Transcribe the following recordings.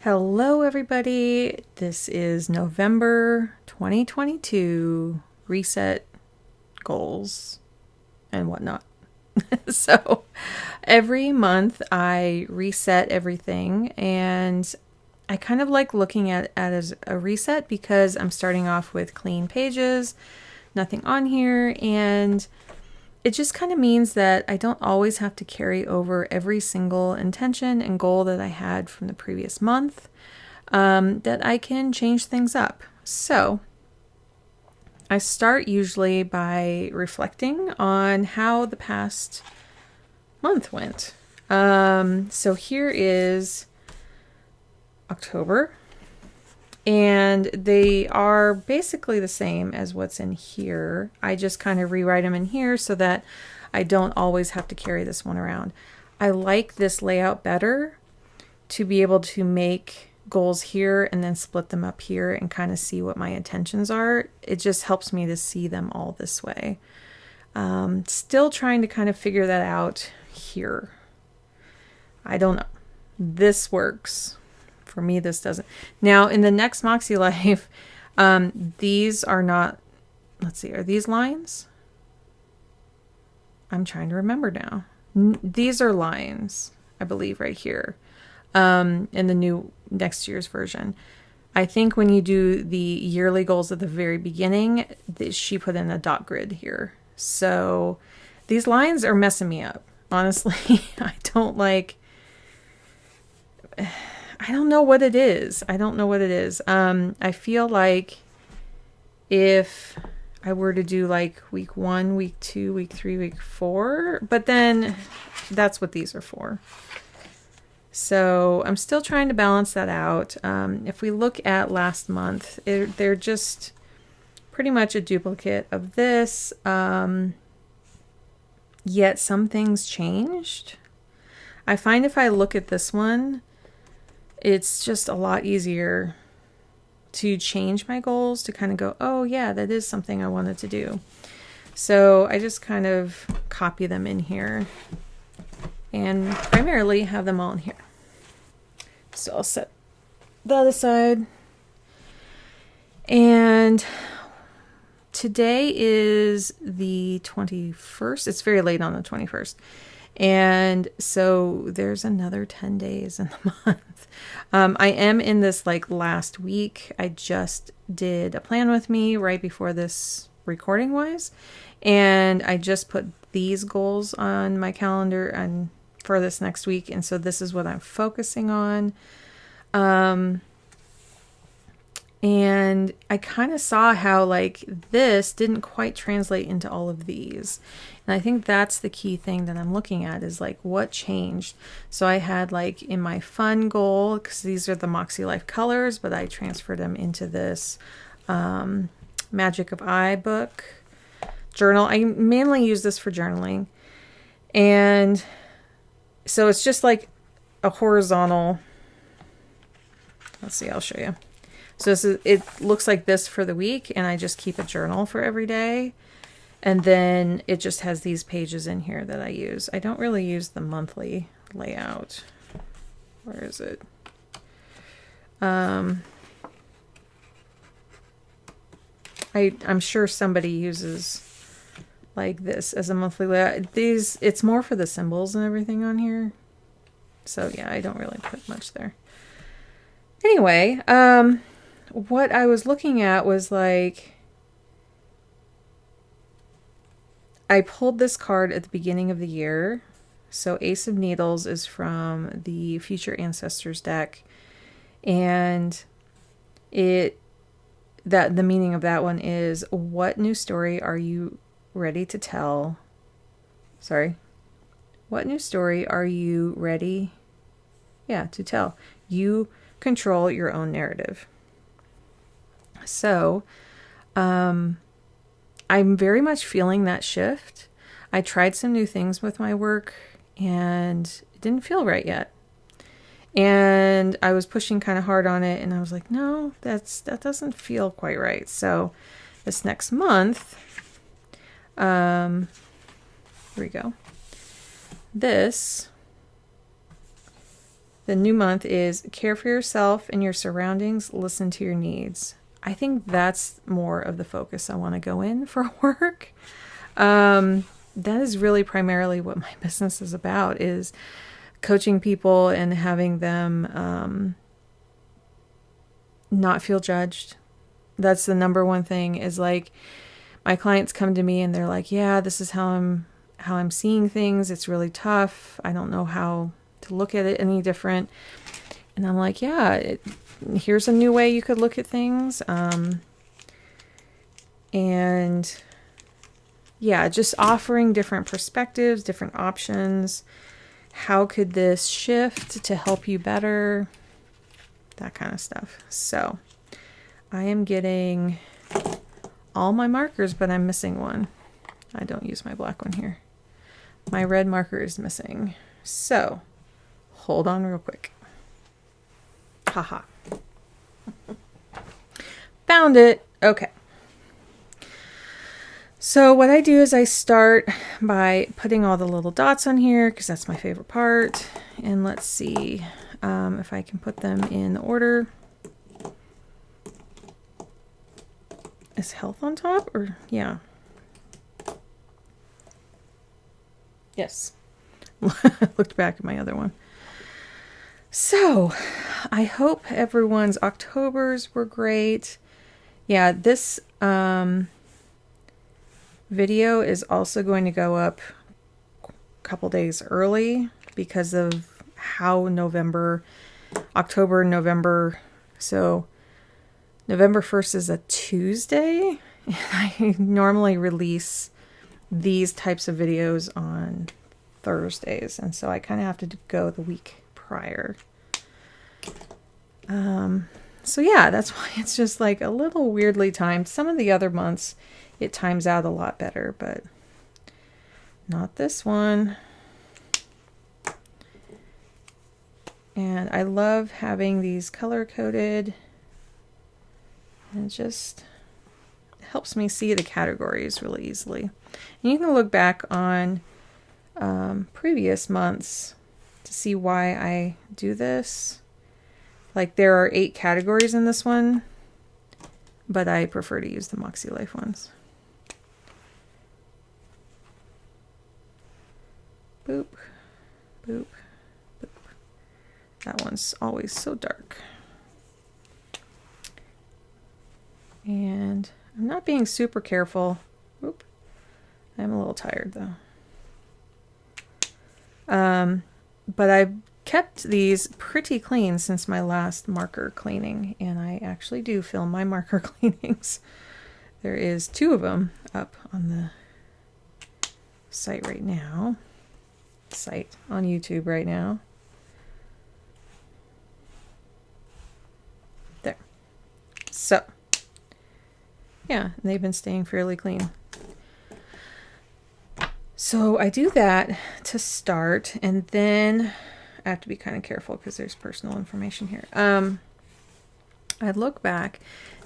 Hello, everybody. This is November 2022 reset goals and whatnot. So every month I reset everything, and I kind of like looking at it as a reset because I'm starting off with clean pages, nothing on here, and it just kind of means that I don't always have to carry over every single intention and goal that I had from the previous month, that I can change things up. So I start usually by reflecting on how the past month went. So here is October, and they are basically the same as what's in here. I just kind of rewrite them in here so that I don't always have to carry this one around. I like this layout better to be able to make goals here and then split them up here and kind of see what my intentions are. It just helps me to see them all this way. Still trying to kind of figure that out here. I don't know. This works. For me, this doesn't. Now, in the next Makselife, these are not, let's see, are these lines? I'm trying to remember now. These are lines, I believe, right here, in the new next year's version. I think when you do the yearly goals at the very beginning, she put in a dot grid here. So these lines are messing me up. Honestly, I don't know what it is. I feel like if I were to do like week 1, week 2, week 3, week 4, but then that's what these are for. So I'm still trying to balance that out. If we look at last month, they're just pretty much a duplicate of this. Yet some things changed. I find if I look at this one, it's just a lot easier to change my goals, to kind of go, oh yeah, that is something I wanted to do. So I just kind of copy them in here and primarily have them all in here. So I'll set that aside. And today is the 21st. It's very late on the 21st. And so there's another 10 days in the month. I am in this like last week. I just did a plan with me right before this recording was. And I just put these goals on my calendar and for this next week. And so this is what I'm focusing on. And I kind of saw how like this didn't quite translate into all of these. And I think that's the key thing that I'm looking at is like what changed. So I had like in my fun goal, because these are the Makselife colors, but I transferred them into this Magic of I book journal. I mainly use this for journaling. And so it's just like a horizontal. Let's see, I'll show you. So it looks like this for the week, and I just keep a journal for every day. And then it just has these pages in here that I use. I don't really use the monthly layout. Where is it? I'm sure somebody uses like this as a monthly layout. It's more for the symbols and everything on here. So yeah, I don't really put much there. Anyway, what I was looking at was like, I pulled this card at the beginning of the year. So Ace of Needles is from the Future Ancestors deck. And the meaning of that one is, what new story are you ready to tell? Sorry. What new story are you ready? Yeah, to tell. You control your own narrative. So, I'm very much feeling that shift. I tried some new things with my work and it didn't feel right yet. And I was pushing kind of hard on it and I was like, no, that doesn't feel quite right. So this next month, here we go. This The new month is care for yourself and your surroundings, listen to your needs. I think that's more of the focus I want to go in for work. That is really primarily what my business is about, is coaching people and having them not feel judged. That's the number one thing, is like my clients come to me and they're like, yeah, this is how I'm seeing things. It's really tough. I don't know how to look at it any different. And I'm like, yeah, here's a new way you could look at things. And yeah, just offering different perspectives, different options. How could this shift to help you better? That kind of stuff. So I am getting all my markers, but I'm missing one. I don't use my black one here. My red marker is missing. So hold on real quick. Haha. Found it. Okay. So what I do is I start by putting all the little dots on here because that's my favorite part. And let's see if I can put them in order. Is health on top, or yeah? Yes. Looked back at my other one. So I hope everyone's Octobers were great. Yeah, this video is also going to go up a couple days early because of how October, November. So November 1st is a Tuesday. And I normally release these types of videos on Thursdays. And so I kind of have to go the week prior. So yeah, that's why it's just like a little weirdly timed. Some of the other months it times out a lot better, but not this one. And I love having these color coded. And it just helps me see the categories really easily. And you can look back on previous months to see why I do this. Like there are 8 categories in this one, but I prefer to use the Makselife ones. Boop, boop, boop. That one's always so dark. And I'm not being super careful. Oop. I'm a little tired though. But I've kept these pretty clean since my last marker cleaning, and I actually do film my marker cleanings. There is 2 of them up on the site right now. Site on YouTube right now. There. So, yeah, they've been staying fairly clean. So I do that to start, and then I have to be kind of careful because there's personal information here. I look back.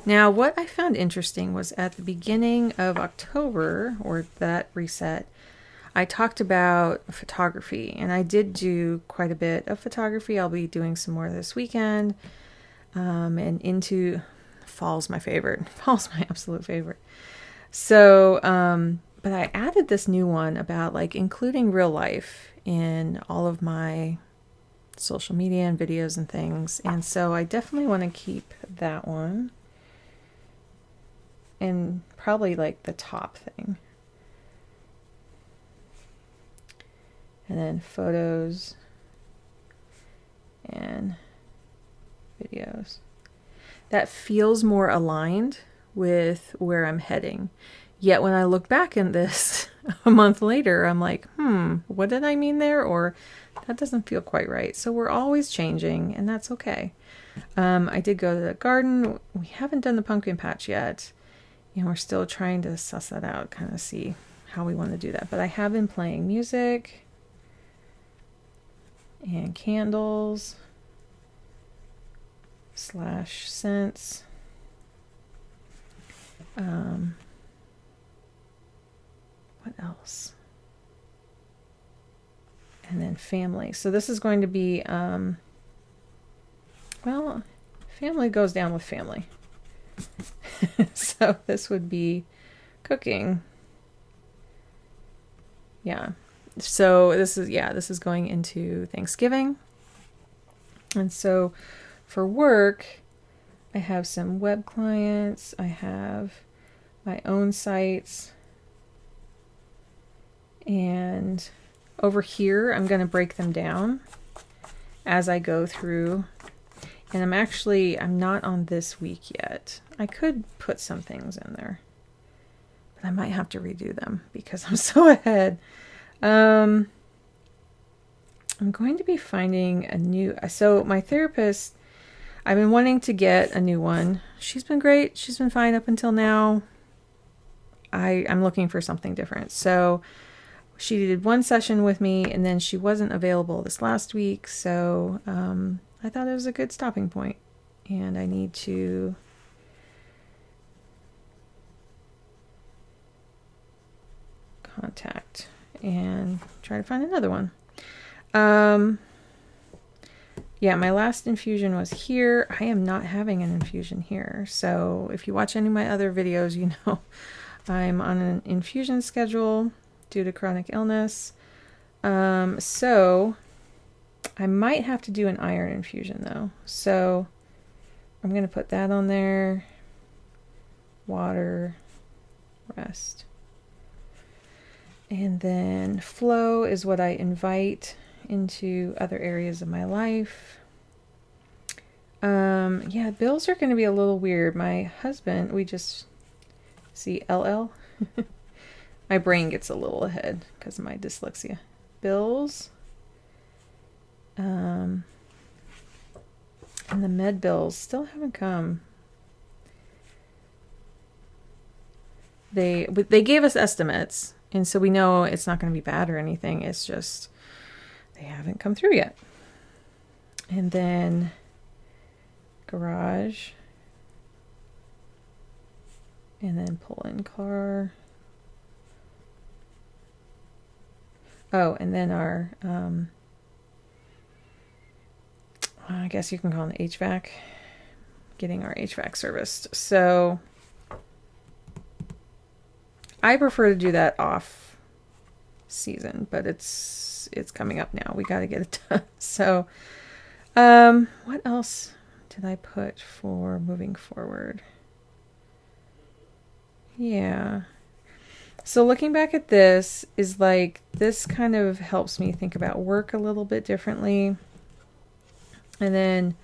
Now, what I found interesting was at the beginning of October, or that reset, I talked about photography, and I did do quite a bit of photography. I'll be doing some more this weekend, and into fall's my favorite. Fall's my absolute favorite. So, but I added this new one about like including real life in all of my social media and videos and things. And so I definitely want to keep that one. And probably like the top thing. And then photos and videos. That feels more aligned with where I'm heading. Yet when I look back in this a month later, I'm like, what did I mean there? Or that doesn't feel quite right. So we're always changing, and that's okay. I did go to the garden. We haven't done the pumpkin patch yet, and we're still trying to suss that out, kind of see how we want to do that. But I have been playing music and candles / scents. What else? And then family. So this is going to be well, family goes down with family. So this would be cooking. Yeah. So this is going into Thanksgiving. And so for work, I have some web clients. I have my own sites. And over here, I'm going to break them down as I go through. And I'm not on this week yet. I could put some things in there, but I might have to redo them because I'm so ahead. I'm going to be finding so my therapist, I've been wanting to get a new one. She's been great. She's been fine up until now. I'm looking for something different. So she did one session with me and then she wasn't available this last week. So, I thought it was a good stopping point and I need to contact and try to find another one. Yeah, my last infusion was here. I am not having an infusion here. So if you watch any of my other videos, you know I'm on an infusion schedule due to chronic illness. So I might have to do an iron infusion though. So I'm going to put that on there. Water, rest. And then flow is what I invite into other areas of my life. Yeah, bills are going to be a little weird. My husband, we just see LL. My brain gets a little ahead because of my dyslexia. Bills. And the med bills still haven't come. They gave us estimates, and so we know it's not going to be bad or anything. It's just they haven't come through yet. And then garage. And then pull-in car. Oh, and then our, I guess you can call it HVAC. Getting our HVAC serviced. So I prefer to do that off season, but it's coming up now. We got to get it done. So, what else did I put for moving forward? Yeah. So looking back at this is like, this kind of helps me think about work a little bit differently. And then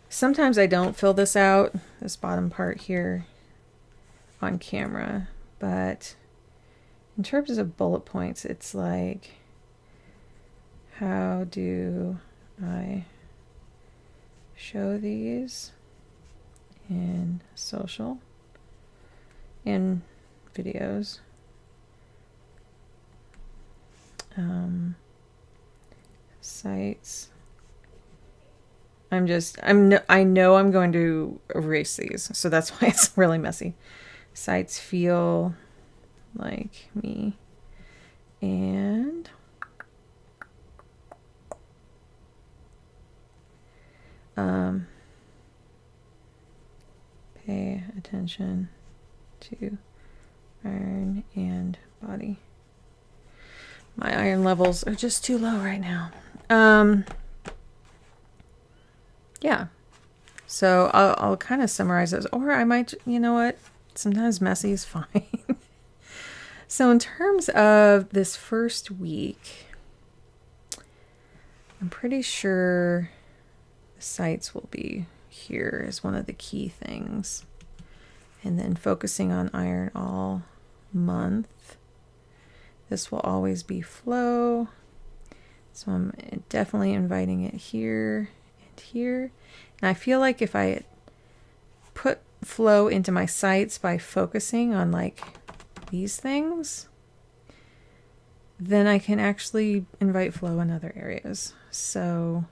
sometimes I don't fill this out, this bottom part here on camera, but in terms of bullet points, it's like, how do I show these in social and videos? Sites. I know I'm going to erase these, so that's why it's really messy. Sites feel like me. And pay attention to iron and body. My iron levels are just too low right now. Yeah. So I'll kind of summarize this, or I might, you know what? Sometimes messy is fine. So in terms of this first week, I'm pretty sure the sites will be here as one of the key things. And then focusing on iron all month. This will always be flow. So I'm definitely inviting it here and here. And I feel like if I put flow into my sites by focusing on like these things, then I can actually invite flow in other areas. So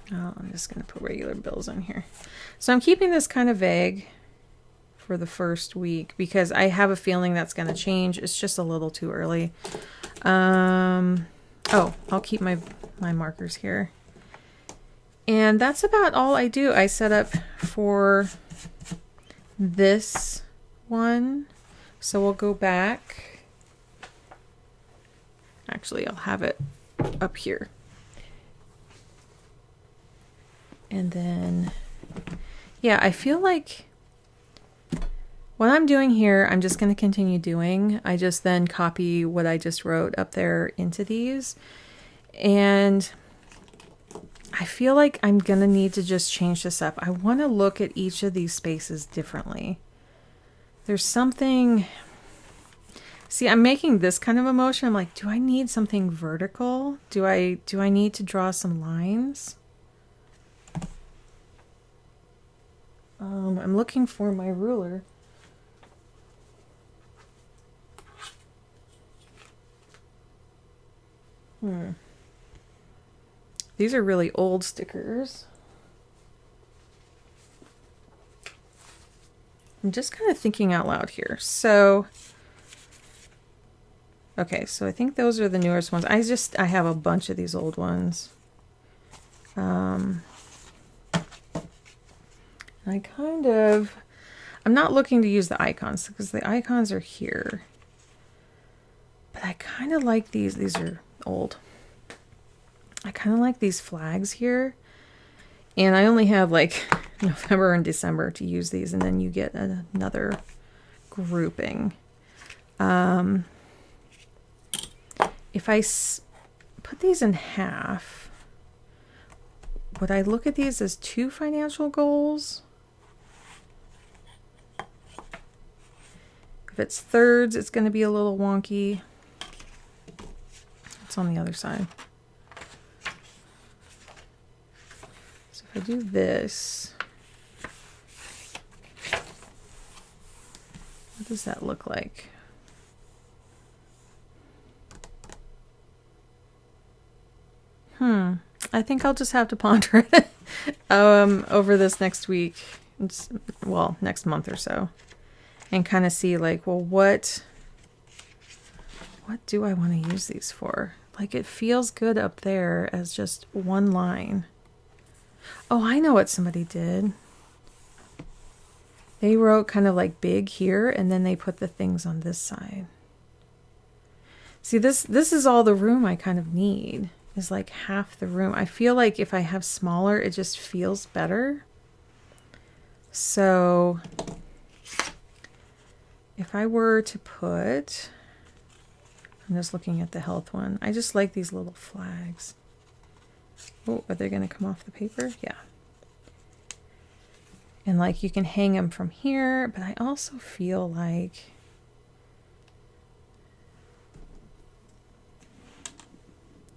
I'm just going to put regular bills in here. So I'm keeping this kind of vague for the first week because I have a feeling that's going to change. It's just a little too early. Oh, I'll keep my markers here. And that's about all I do. I set up for this one. So we'll go back. Actually, I'll have it up here. And then, yeah, I feel like what I'm doing here, I'm just going to continue doing. I just then copy what I just wrote up there into these. And I feel like I'm going to need to just change this up. I want to look at each of these spaces differently. There's something... See, I'm making this kind of a motion. I'm like, do I need something vertical? Do I need to draw some lines? I'm looking for my ruler. These are really old stickers. I'm just kind of thinking out loud here. So, okay, so I think those are the newest ones. I have a bunch of these old ones. I'm not looking to use the icons because the icons are here. But I kind of like these. These are old. I kind of like these flags here. And I only have like November and December to use these, and then you get another grouping. If I put these in half, would I look at these as 2 financial goals? If it's thirds, it's going to be a little wonky. It's on the other side. So if I do this, what does that look like? I think I'll just have to ponder it over this next week. Well, next month or so. And kind of see like, well, what do I want to use these for? Like, it feels good up there as just one line. Oh, I know what somebody did. They wrote kind of like big here, and then they put the things on this side. See, this is all the room I kind of need, is like half the room. I feel like if I have smaller, it just feels better. So if I were to put, I'm just looking at the health one. I just like these little flags. Oh, are they going to come off the paper? Yeah. And like you can hang them from here, but I also feel like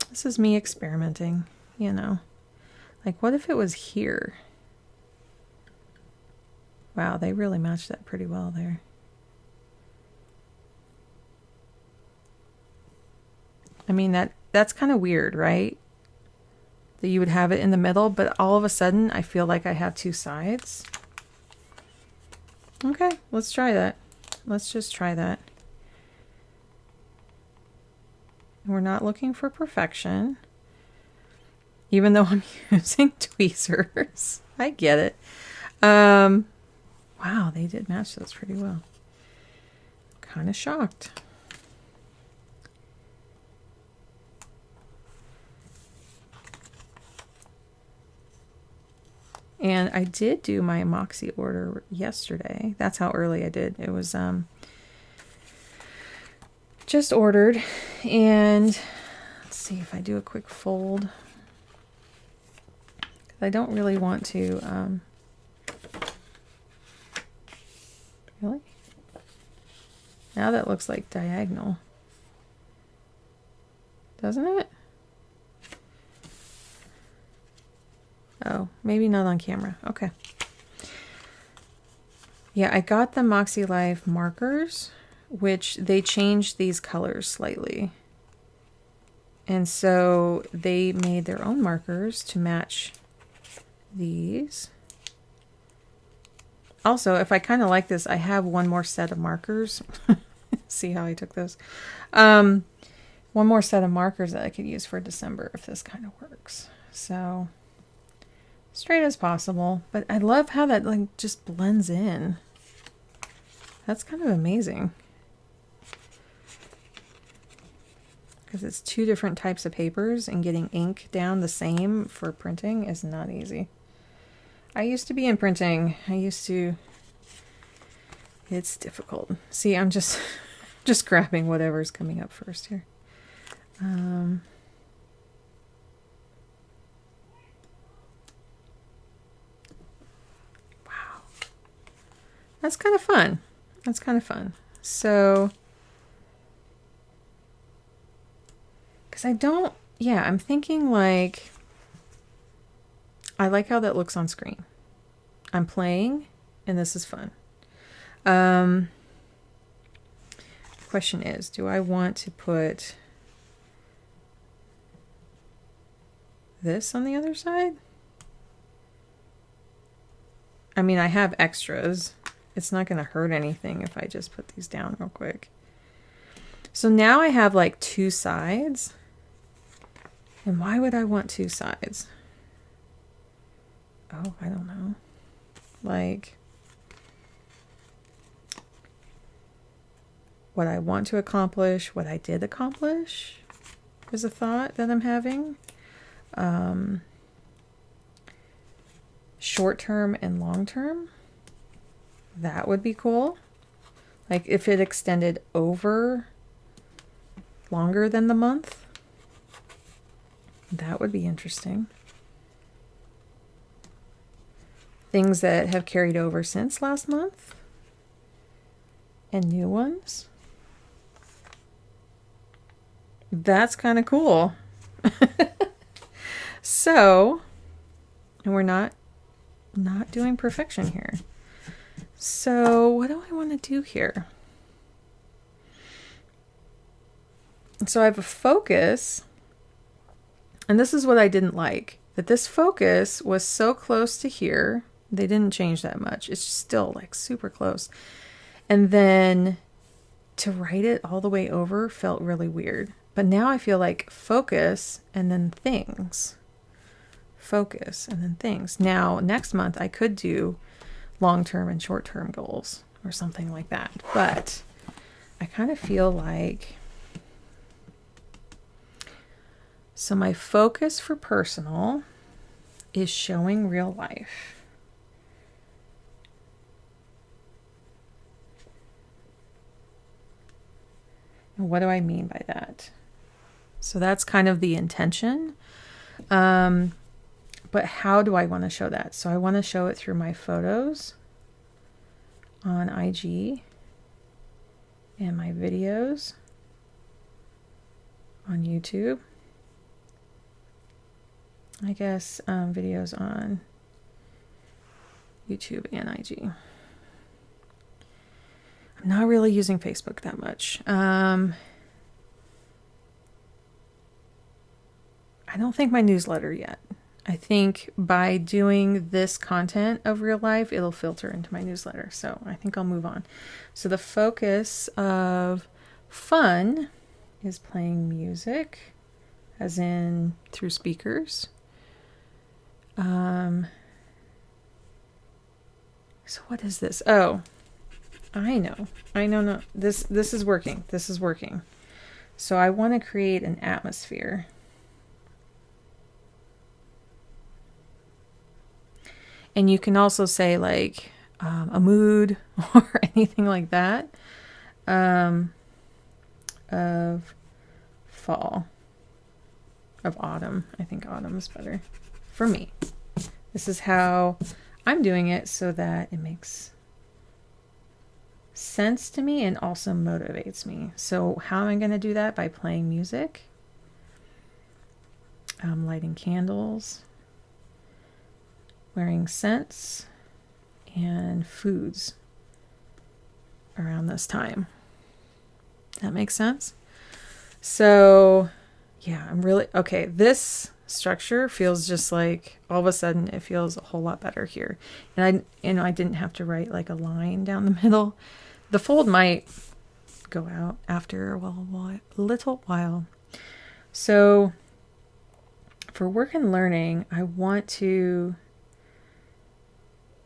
this is me experimenting, you know. Like, what if it was here? Wow, they really matched that pretty well there. I mean, that's kind of weird, right? That you would have it in the middle, but all of a sudden I feel like I have 2 sides. Okay, let's try that. Let's just try that. We're not looking for perfection, even though I'm using tweezers. I get it. Wow, they did match those pretty well. Kind of shocked. And I did do my Moxie order yesterday. That's how early I did. It was just ordered. And let's see if I do a quick fold. I don't really want to... really? Now that looks like diagonal. Doesn't it? Oh, maybe not on camera. Okay. Yeah, I got the Makselife markers, which they changed these colors slightly. And so they made their own markers to match these. Also, if I kind of like this, I have one more set of markers. See how I took those? one more set of markers that I could use for December if this kind of works. So straight as possible, but I love how that like just blends in. That's kind of amazing. Because it's two different types of papers and getting ink down the same for printing is not easy. I used to be in printing. It's difficult. See, I'm just grabbing whatever's coming up first here. Wow. That's kind of fun. That's kind of fun. So, because I'm thinking like, I like how that looks on screen. I'm playing and this is fun. Question is, do I want to put this on the other side? I mean, I have extras. It's not going to hurt anything if I just put these down real quick. So now I have like two sides. And why would I want two sides? Oh, I don't know. Like, what I want to accomplish, what I did accomplish is a thought that I'm having. Short term and long term. That would be cool. Like if it extended over longer than the month. That would be interesting. Things that have carried over since last month. And new ones. That's kind of cool. So, and we're not doing perfection here. So what do I want to do here? So I have a focus, and this is what I didn't like, that this focus was so close to here. They didn't change that much. It's still like super close. And then to write it all the way over felt really weird. But now I feel like focus and then things. Focus and then things. Now, next month I could do long-term and short-term goals or something like that. But I kind of feel like, so my focus for personal is showing real life. And what do I mean by that? So that's kind of the intention. But how do I want to show that? So I want to show it through my photos on IG and my videos on YouTube. I guess videos on YouTube and IG. I'm not really using Facebook that much. I don't think my newsletter yet. I think by doing this content of real life, it'll filter into my newsletter. So I think I'll move on. So the focus of fun is playing music, as in through speakers. So what is this? Oh, I know. No, this is working. This is working. So I want to create an atmosphere. And you can also say like a mood or anything like that of fall, of autumn. I think autumn is better for me. This is how I'm doing it so that it makes sense to me and also motivates me. So how am I going to do that? By playing music, lighting candles, wearing scents and foods around this time. That makes sense? So yeah, I'm really, okay, this structure feels just like, all of a sudden it feels a whole lot better here. And I didn't have to write like a line down the middle. The fold might go out after a little while. So for work and learning, I want to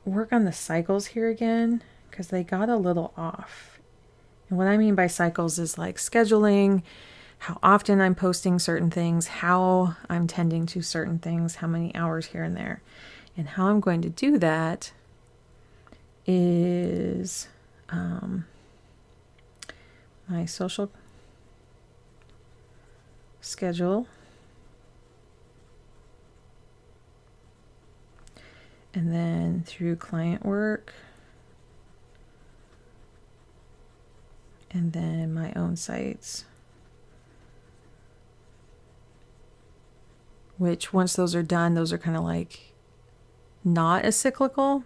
work on the cycles here again because they got a little off. And what I mean by cycles is like scheduling, how often I'm posting certain things, how I'm tending to certain things, how many hours here and there. And how I'm going to do that is my social schedule, and then through client work, and then my own sites, which once those are done, those are kind of like not as cyclical.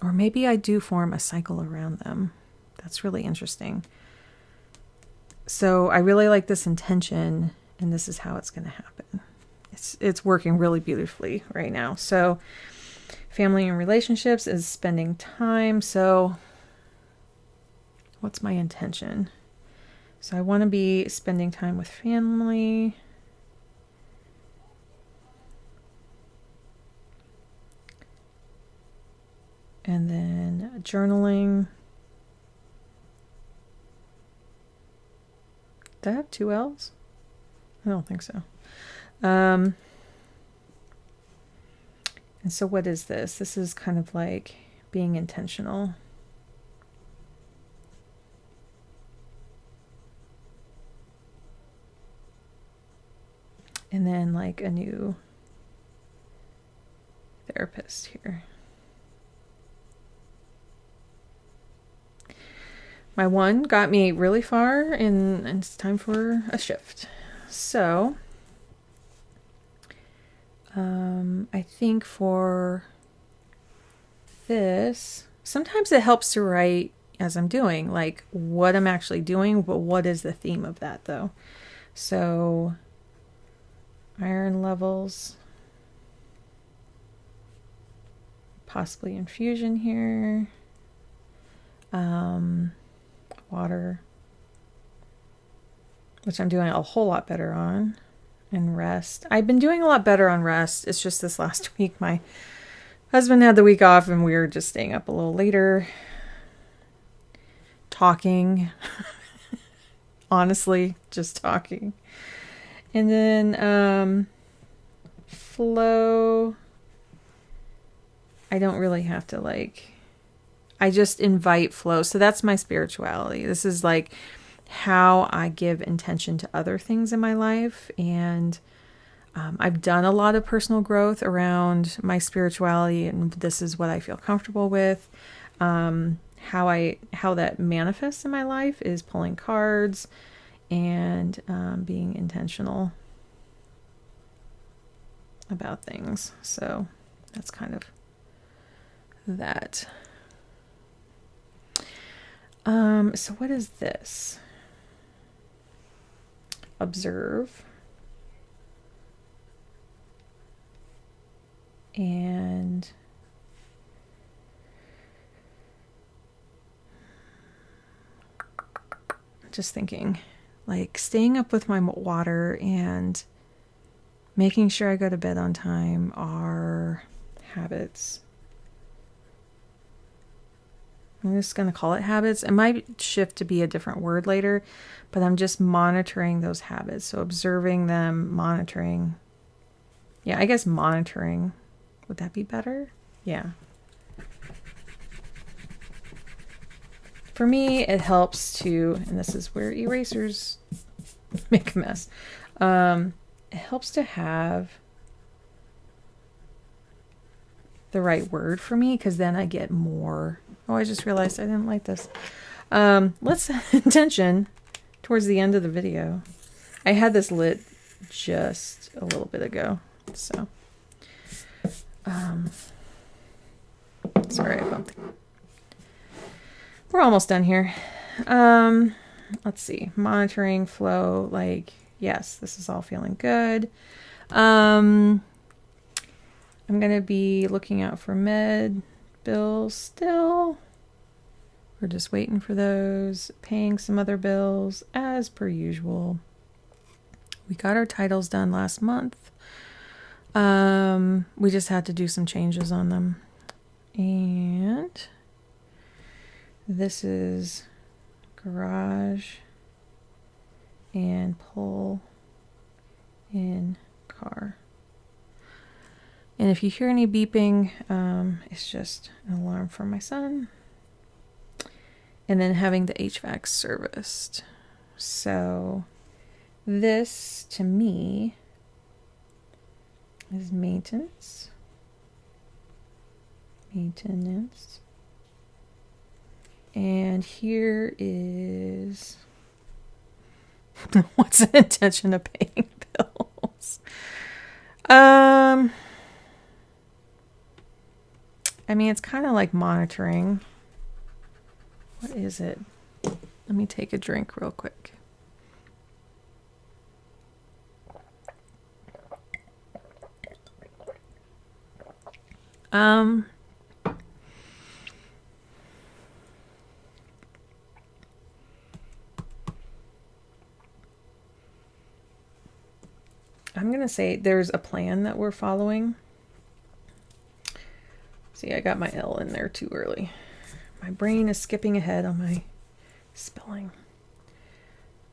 Or maybe I do form a cycle around them. That's really interesting. So I really like this intention, and this is how it's going to happen. It's working really beautifully right now. So family and relationships is spending time. So what's my intention? So I want to be spending time with family. And then journaling. Did I have 2 L's? I don't think so. And so what is this? This is kind of like being intentional. And then like a new therapist here. My 1 got me really far, and it's time for a shift. So, I think for this, sometimes it helps to write as I'm doing, like what I'm actually doing, but what is the theme of that though? So, iron levels, possibly infusion here. Water, which I'm doing a whole lot better on, and rest. I've been doing a lot better on rest. It's just this last week my husband had the week off and we were just staying up a little later talking. Honestly, just talking. And then flow, I don't really have to like, I just invite flow. So that's my spirituality. This is like how I give intention to other things in my life. And I've done a lot of personal growth around my spirituality, and this is what I feel comfortable with. How that manifests in my life is pulling cards and being intentional about things. So that's kind of that. So what is this? Observe. And just thinking, like staying up with my water and making sure I go to bed on time are habits. I'm just going to call it habits. It might shift to be a different word later, but I'm just monitoring those habits. So observing them, monitoring. Yeah, I guess monitoring. Would that be better? Yeah. For me, it helps to, and this is where erasers make a mess. It helps to have the right word for me, because then I get more. Oh, I just realized I didn't like this. Let's set intention towards the end of the video. I had this lit just a little bit ago, so sorry I bumped. We're almost done here. Let's see. Monitoring flow, like, yes, this is all feeling good. I'm going to be looking out for med bills still. We're just waiting for those. Paying some other bills as per usual. We got our titles done last month. We just had to do some changes on them. And this is garage and pull in car. And if you hear any beeping, it's just an alarm from my son. And then having the HVAC serviced. So this, to me, is maintenance. Maintenance. And here is what's the intention of paying bills? I mean, it's kind of like monitoring. What is it? Let me take a drink real quick. I'm going to say there's a plan that we're following. See, I got my L in there too early. My brain is skipping ahead on my spelling.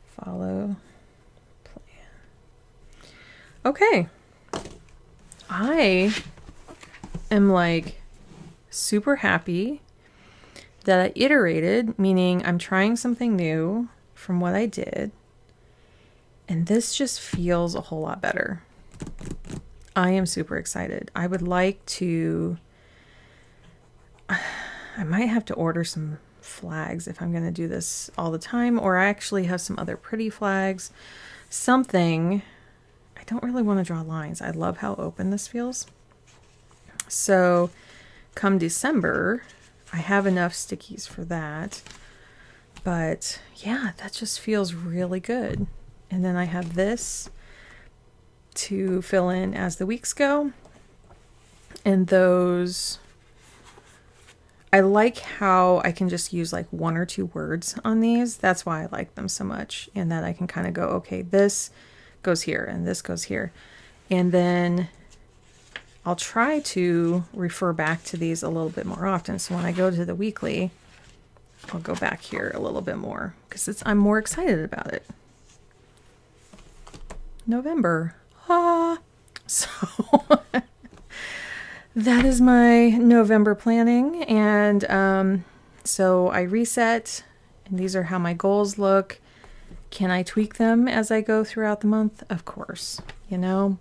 Follow plan. Okay. I am like super happy that I iterated, meaning I'm trying something new from what I did. And this just feels a whole lot better. I am super excited. I would like to... I might have to order some flags if I'm going to do this all the time, or I actually have some other pretty flags. Something. I don't really want to draw lines. I love how open this feels. So come December, I have enough stickies for that. But yeah, that just feels really good. And then I have this to fill in as the weeks go. And those, I like how I can just use like 1 or 2 words on these. That's why I like them so much. And that I can kind of go, okay, this goes here and this goes here. And then I'll try to refer back to these a little bit more often. So when I go to the weekly, I'll go back here a little bit more because I'm more excited about it. November. So that is my November planning. And so I reset, and these are how my goals look. Can I tweak them as I go throughout the month? Of course, you know.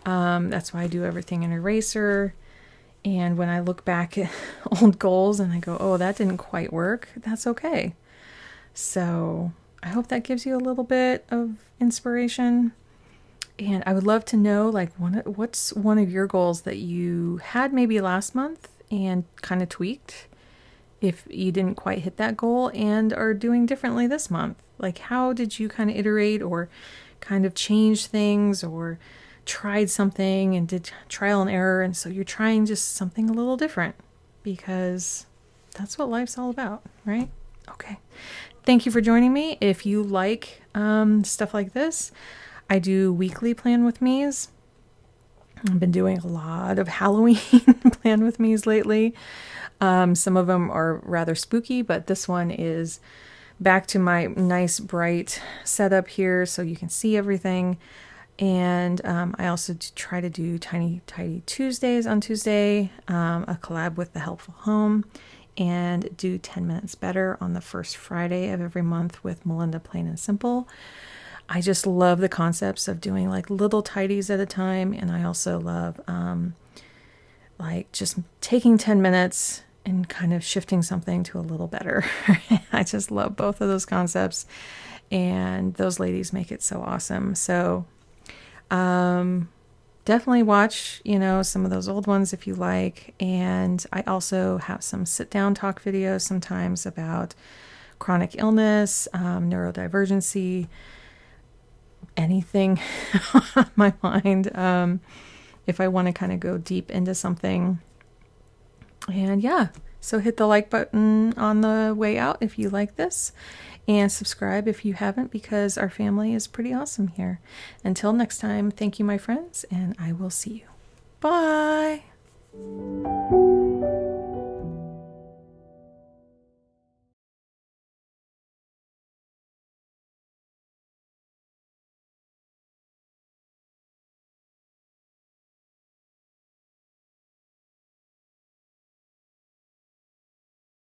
That's why I do everything in Eraser. And when I look back at old goals and I go, oh, that didn't quite work, that's okay. So I hope that gives you a little bit of inspiration. And I would love to know, like, what's one of your goals that you had maybe last month and kind of tweaked if you didn't quite hit that goal and are doing differently this month? Like, how did you kind of iterate or kind of change things or tried something and did trial and error, and so you're trying just something a little different because that's what life's all about, right? Okay. Thank you for joining me. If you like stuff like this, I do weekly plan with me's. I've been doing a lot of Halloween plan with me's lately. Some of them are rather spooky, but this one is back to my nice bright setup here so you can see everything. And I also try to do Tiny Tidy Tuesdays on Tuesday, a collab with The Helpful Home, and do 10 Minutes Better on the first Friday of every month with Melinda Plain and Simple. I just love the concepts of doing like little tidies at a time. And I also love like just taking 10 minutes and kind of shifting something to a little better. I just love both of those concepts. And those ladies make it so awesome. So definitely watch, you know, some of those old ones if you like. And I also have some sit down talk videos sometimes about chronic illness, neurodivergency, anything on my mind. If I want to kind of go deep into something. And yeah, so hit the like button on the way out if you like this, and subscribe if you haven't, because our family is pretty awesome here. Until next time, thank you, my friends, and I will see you. Bye.